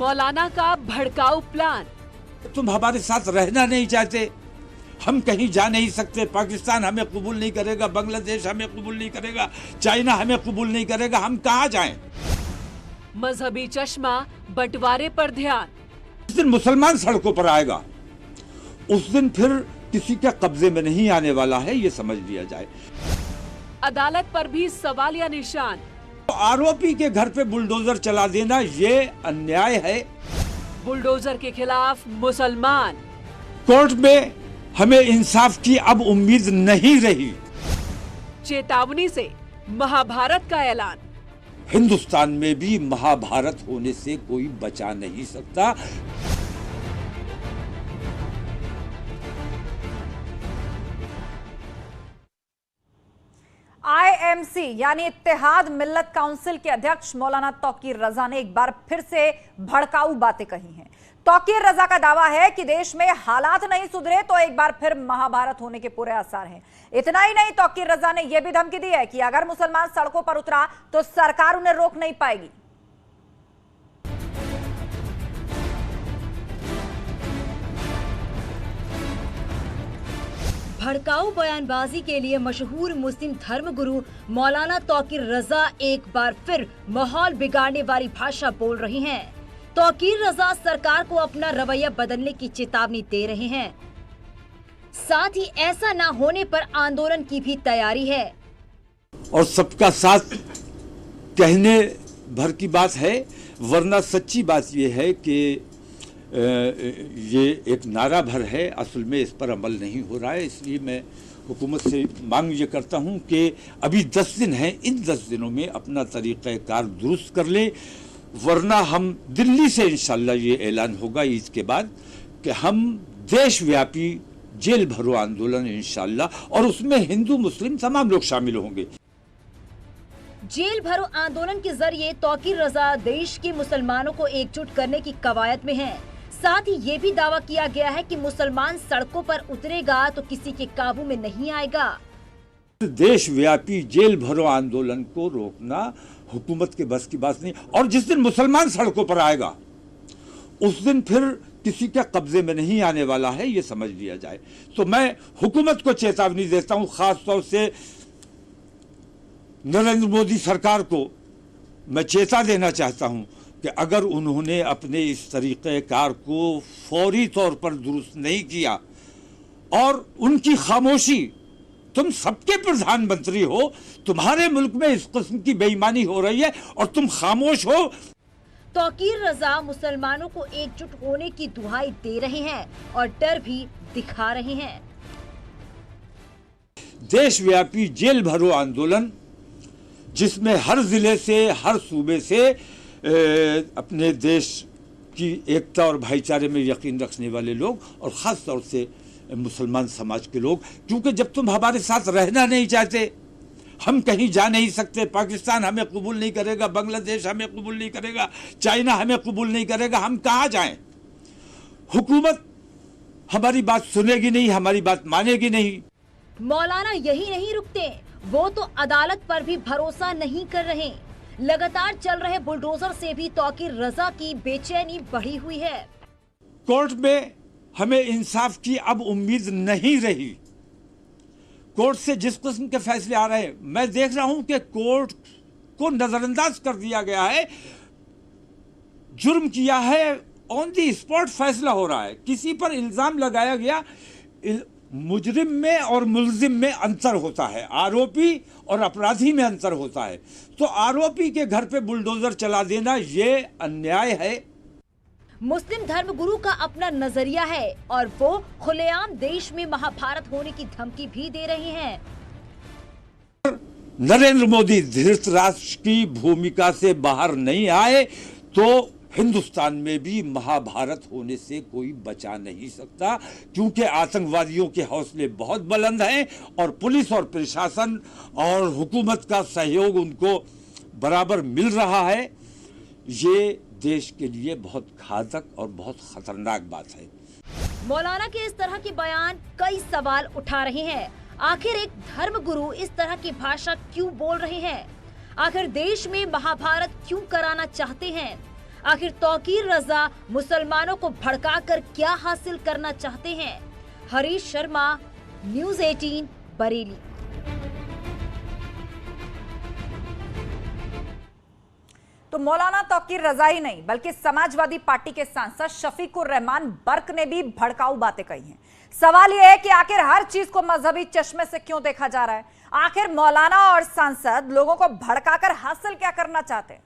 मौलाना का भड़काऊ प्लान। तुम हमारे साथ रहना नहीं चाहते, हम कहीं जा नहीं सकते, पाकिस्तान हमें कबूल नहीं करेगा, बांग्लादेश हमें कबूल नहीं करेगा, चाइना हमें कबूल नहीं करेगा, हम कहाँ जाएं? मजहबी चश्मा बंटवारे पर ध्यान। जिस दिन मुसलमान सड़कों पर आएगा उस दिन फिर किसी के कब्जे में नहीं आने वाला है, ये समझ लिया जाए। अदालत पर भी सवालिया निशान। तो आरोपी के घर पे बुलडोजर चला देना ये अन्याय है। बुलडोजर के खिलाफ मुसलमान। कोर्ट में हमें इंसाफ की अब उम्मीद नहीं रही। चेतावनी से महाभारत का ऐलान। हिंदुस्तान में भी महाभारत होने से कोई बचा नहीं सकता। IMC यानी इत्तेहाद मिल्लत काउंसिल के अध्यक्ष मौलाना तौकीर रजा ने एक बार फिर से भड़काऊ बातें कही हैं। तौकीर रजा का दावा है कि देश में हालात नहीं सुधरे तो एक बार फिर महाभारत होने के पूरे आसार हैं। इतना ही नहीं, तौकीर रजा ने यह भी धमकी दी है कि अगर मुसलमान सड़कों पर उतरा तो सरकार उन्हें रोक नहीं पाएगी। भड़काऊ बयानबाजी के लिए मशहूर मुस्लिम धर्मगुरु मौलाना तौकीर रजा एक बार फिर माहौल बिगाड़ने वाली भाषा बोल रही हैं। तौकीर रजा सरकार को अपना रवैया बदलने की चेतावनी दे रहे हैं। साथ ही ऐसा न होने पर आंदोलन की भी तैयारी है। और सबका साथ कहने भर की बात है, वरना सच्ची बात यह है कि ये एक नारा भर है, असल में इस पर अमल नहीं हो रहा है। इसलिए मैं हुकूमत से मांग ये करता हूँ कि अभी 10 दिन हैं, इन 10 दिनों में अपना तरीक़ाकार दुरुस्त कर ले, वरना हम दिल्ली से इंशाल्लाह ये ऐलान होगा ईद के बाद कि हम देशव्यापी जेल भरो आंदोलन इंशाल्लाह, और उसमें हिंदू मुस्लिम तमाम लोग शामिल होंगे। जेल भरो आंदोलन के जरिए तौकीर रजा देश के मुसलमानों को एकजुट करने की कवायद में है। साथ ही ये भी दावा किया गया है कि मुसलमान सड़कों पर उतरेगा तो किसी के काबू में नहीं आएगा। देशव्यापी जेल भरो आंदोलन को रोकना हुकूमत के बस की बात नहीं, और जिस दिन मुसलमान सड़कों पर आएगा उस दिन फिर किसी के कब्जे में नहीं आने वाला है, ये समझ लिया जाए। तो मैं हुकूमत को चेतावनी देता हूँ, खास तौर से नरेंद्र मोदी सरकार को मैं चेता देना चाहता हूँ कि अगर उन्होंने अपने इस तरीक़ेकार को फौरी तौर पर दुरुस्त नहीं किया और उनकी खामोशी, तुम सबके प्रधानमंत्री हो, तुम्हारे मुल्क में इस किस्म की बेईमानी हो रही है और तुम खामोश हो। तौकीर रजा मुसलमानों को एकजुट होने की दुहाई दे रहे हैं और डर भी दिखा रहे हैं। देशव्यापी जेल भरो आंदोलन जिसमें हर जिले से, हर सूबे से अपने देश की एकता और भाईचारे में यकीन रखने वाले लोग, और ख़ास तौर से मुसलमान समाज के लोग, क्योंकि जब तुम हमारे साथ रहना नहीं चाहते, हम कहीं जा नहीं सकते, पाकिस्तान हमें कबूल नहीं करेगा, बांग्लादेश हमें कबूल नहीं करेगा, चाइना हमें कबूल नहीं करेगा, हम कहाँ जाएं? हुकूमत हमारी बात सुनेगी नहीं, हमारी बात मानेगी नहीं। मौलाना यही नहीं रुकते, वो तो अदालत पर भी भरोसा नहीं कर रहे। लगातार चल रहे बुलडोजर से भी तौकीर रजा की बेचैनी बढ़ी हुई है। कोर्ट में हमें इंसाफ की अब उम्मीद नहीं रही। कोर्ट से जिस किस्म के फैसले आ रहे हैं, मैं देख रहा हूं कि कोर्ट को नजरअंदाज कर दिया गया है। जुर्म किया है, ऑन दी स्पॉट फैसला हो रहा है। किसी पर इल्जाम लगाया गया, मुजरिम में और मुल्जिम में अंतर होता है, आरोपी और अपराधी में अंतर होता है। तो आरोपी के घर पे बुलडोजर चला देना ये अन्याय है। मुस्लिम धर्मगुरु का अपना नजरिया है और वो खुलेआम देश में महाभारत होने की धमकी भी दे रहे हैं। नरेंद्र मोदी धृतराष्ट्र की भूमिका से बाहर नहीं आए तो हिंदुस्तान में भी महाभारत होने से कोई बचा नहीं सकता, क्योंकि आतंकवादियों के हौसले बहुत बुलंद हैं और पुलिस और प्रशासन और हुकूमत का सहयोग उनको बराबर मिल रहा है। ये देश के लिए बहुत घातक और बहुत खतरनाक बात है। मौलाना के इस तरह के बयान कई सवाल उठा रहे हैं। आखिर एक धर्मगुरु इस तरह की भाषा क्यों बोल रहे हैं? आखिर देश में महाभारत क्यों कराना चाहते हैं? आखिर तौकीर रजा मुसलमानों को भड़काकर क्या हासिल करना चाहते हैं? हरीश शर्मा, न्यूज़ 18 बरेली। तो मौलाना तौकीर रजा ही नहीं बल्कि समाजवादी पार्टी के सांसद शफीकुर रहमान बर्क ने भी भड़काऊ बातें कही हैं। सवाल यह है कि आखिर हर चीज को मजहबी चश्मे से क्यों देखा जा रहा है? आखिर मौलाना और सांसद लोगों को भड़काकर हासिल क्या करना चाहते हैं?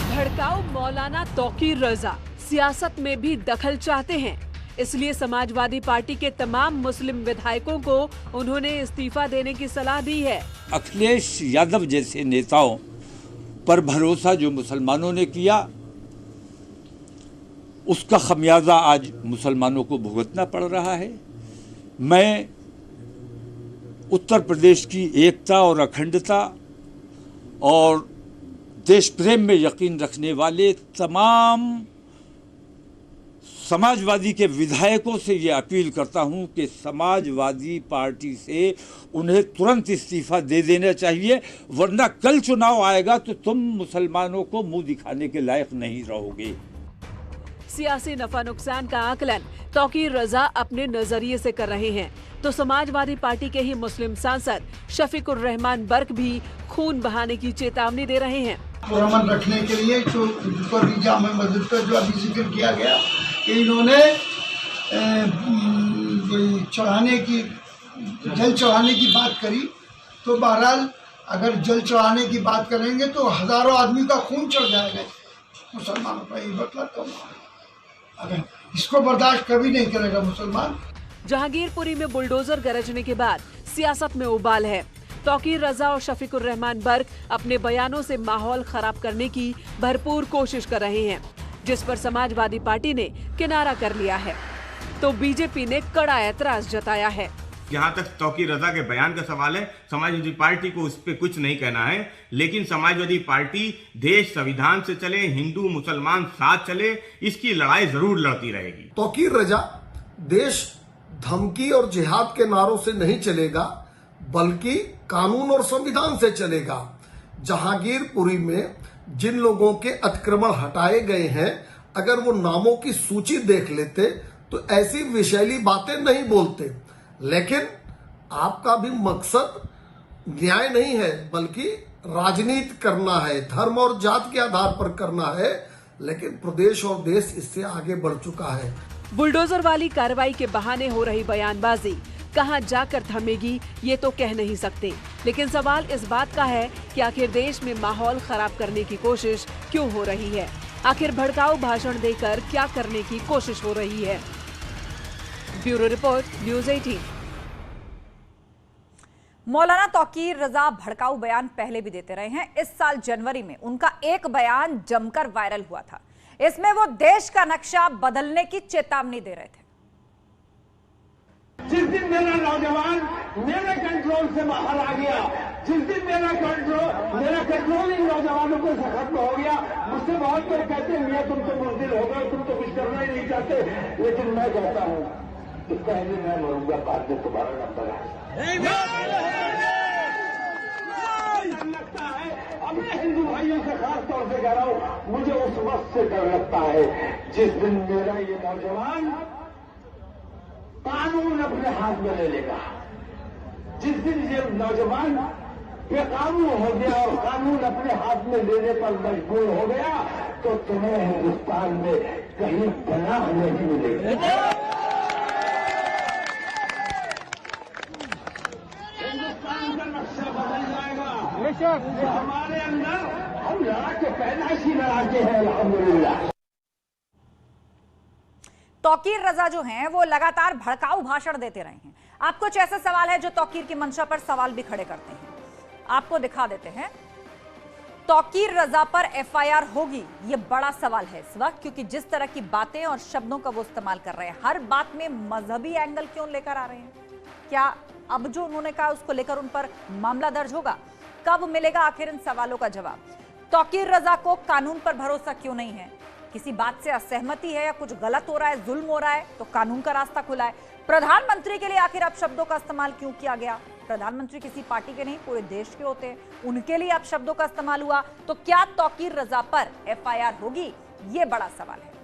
भड़काऊ मौलाना तौकीर रजा सियासत में भी दखल चाहते हैं, इसलिए समाजवादी पार्टी के तमाम मुस्लिम विधायकों को उन्होंने इस्तीफा देने की सलाह दी है। अखिलेश यादव जैसे नेताओं पर भरोसा जो मुसलमानों ने किया, उसका खमियाजा आज मुसलमानों को भुगतना पड़ रहा है। मैं उत्तर प्रदेश की एकता और अखंडता और देश प्रेम में यकीन रखने वाले तमाम समाजवादी के विधायकों से ये अपील करता हूं कि समाजवादी पार्टी से उन्हें तुरंत इस्तीफा दे देना चाहिए, वरना कल चुनाव आएगा तो तुम मुसलमानों को मुंह दिखाने के लायक नहीं रहोगे। सियासी नफा नुकसान का आकलन तौकीर रजा अपने नजरिए से कर रहे हैं, तो समाजवादी पार्टी के ही मुस्लिम सांसद शफीकुर रहमान बर्क भी खून बहाने की चेतावनी दे रहे हैं। पुरअमन रखने के लिए जो जामा मस्जिद पर जो अभी जिक्र किया गया कि इन्होंने जल चढ़ाने की बात करी, तो बहरहाल अगर जल चढ़ाने की बात करेंगे तो हजारों आदमी का खून चढ़ जाएगा मुसलमानों का। ये मतलब तो अगर इसको बर्दाश्त कभी नहीं करेगा मुसलमान। जहांगीरपुरी में बुलडोजर गरजने के बाद सियासत में उबाल है। तौकीर रजा और शफीकुर रहमान बर्क अपने बयानों से माहौल खराब करने की भरपूर कोशिश कर रहे हैं, जिस पर समाजवादी पार्टी ने किनारा कर लिया है, तो बीजेपी ने कड़ा ऐतराज जताया है। जहाँ तक तौकीर रजा के बयान का सवाल है, समाजवादी पार्टी को उस पर कुछ नहीं कहना है, लेकिन समाजवादी पार्टी देश संविधान से चले, हिंदू मुसलमान साथ चले, इसकी लड़ाई जरूर लड़ती रहेगी। तौकीर रजा देश धमकी और जिहाद के नारों से नहीं चलेगा, बल्कि कानून और संविधान से चलेगा। जहांगीरपुरी में जिन लोगों के अतिक्रमण हटाए गए हैं, अगर वो नामों की सूची देख लेते तो ऐसी विषैली बातें नहीं बोलते। लेकिन आपका भी मकसद न्याय नहीं है, बल्कि राजनीति करना है, धर्म और जात के आधार पर करना है। लेकिन प्रदेश और देश इससे आगे बढ़ चुका है। बुलडोजर वाली कार्रवाई के बहाने हो रही बयानबाजी कहां जाकर थमेगी ये तो कह नहीं सकते, लेकिन सवाल इस बात का है कि आखिर देश में माहौल खराब करने की कोशिश क्यों हो रही है? आखिर भड़काऊ भाषण देकर क्या करने की कोशिश हो रही है? Bureau report, news 18। मौलाना तौकीर रजा भड़काऊ बयान पहले भी देते रहे हैं। इस साल जनवरी में उनका एक बयान जमकर वायरल हुआ था। इसमें वो देश का नक्शा बदलने की चेतावनी दे रहे थे। जिस दिन मेरा नौजवान मेरे कंट्रोल से बाहर आ गया, जिस दिन मेरा कंट्रोल इन नौजवानों को खत्म हो गया, मुझसे बहुत लोग कहते हैं मियां तुम तो बुज़दिल हो गए, तुम तो कुछ करना ही नहीं चाहते, लेकिन मैं कहता हूं कि पहले मैं मरूंगा, बाद में तुम्हारा नंबर है। लगता है, अब मैं हिंदू भाइयों से खास तौर से कह रहा हूं, मुझे उस वक्त से डर लगता है जिस दिन मेरा ये नौजवान कानून अपने हाथ में ले लेगा। जिस दिन ये नौजवान बेकानून हो गया और कानून अपने हाथ में लेने पर मजबूर हो गया, तो तुम्हें हिंदुस्तान में कहीं पनाह नहीं मिलेगी। हिंदुस्तान का नक्शा बदल जाएगा। हमारे अंदर हम लड़ाके पैदाइशी लड़ाके हैं, अल्हम्दुलिल्लाह। तौकीर रजा जो हैं वो लगातार भड़काऊ भाषण देते रहे हैं। आप कुछ ऐसे सवाल है जो तौकीर की मंशा पर सवाल भी खड़े करते हैं, आपको दिखा देते हैं। तौकीर रजा पर एफआईआर होगी, ये बड़ा सवाल है इस वक्त, क्योंकि जिस तरह की बातें और शब्दों का वो इस्तेमाल कर रहे हैं, हर बात में मजहबी एंगल क्यों लेकर आ रहे हैं? क्या अब जो उन्होंने कहा उसको लेकर उन पर मामला दर्ज होगा? कब मिलेगा आखिर इन सवालों का जवाब? तौकीर रजा को कानून पर भरोसा क्यों नहीं है? किसी बात से असहमति है या कुछ गलत हो रहा है, जुल्म हो रहा है, तो कानून का रास्ता खुला है। प्रधानमंत्री के लिए आखिर अब शब्दों का इस्तेमाल क्यों किया गया? प्रधानमंत्री किसी पार्टी के नहीं, पूरे देश के होते हैं, उनके लिए अब शब्दों का इस्तेमाल हुआ, तो क्या तौकीर रजा पर एफआईआर होगी? ये बड़ा सवाल है।